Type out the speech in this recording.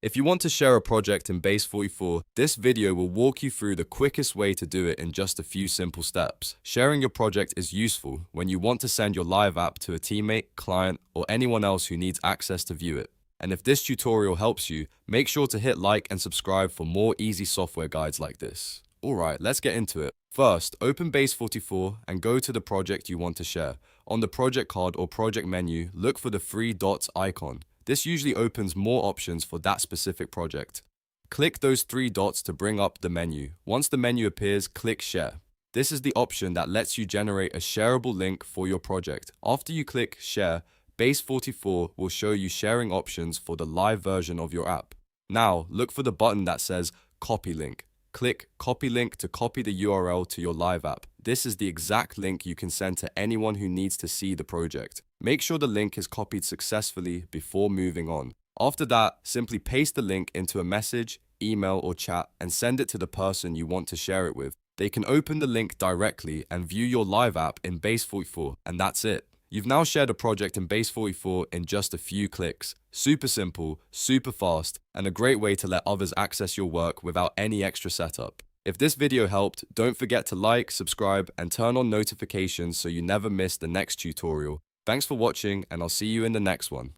If you want to share a project in Base44, this video will walk you through the quickest way to do it in just a few simple steps. Sharing your project is useful when you want to send your live app to a teammate, client, or anyone else who needs access to view it. And if this tutorial helps you, make sure to hit like and subscribe for more easy software guides like this. Alright, let's get into it. First, open Base44 and go to the project you want to share. On the project card or project menu, look for the three dots icon. This usually opens more options for that specific project. Click those three dots to bring up the menu. Once the menu appears, click Share. This is the option that lets you generate a shareable link for your project. After you click Share, Base44 will show you sharing options for the live version of your app. Now, look for the button that says Copy Link. Click Copy Link to copy the URL to your live app. This is the exact link you can send to anyone who needs to see the project. Make sure the link is copied successfully before moving on. After that, simply paste the link into a message, email, or chat and send it to the person you want to share it with. They can open the link directly and view your live app in Base44, and that's it. You've now shared a project in Base44 in just a few clicks. Super simple, super fast, and a great way to let others access your work without any extra setup. If this video helped, don't forget to like, subscribe, and turn on notifications so you never miss the next tutorial. Thanks for watching, and I'll see you in the next one.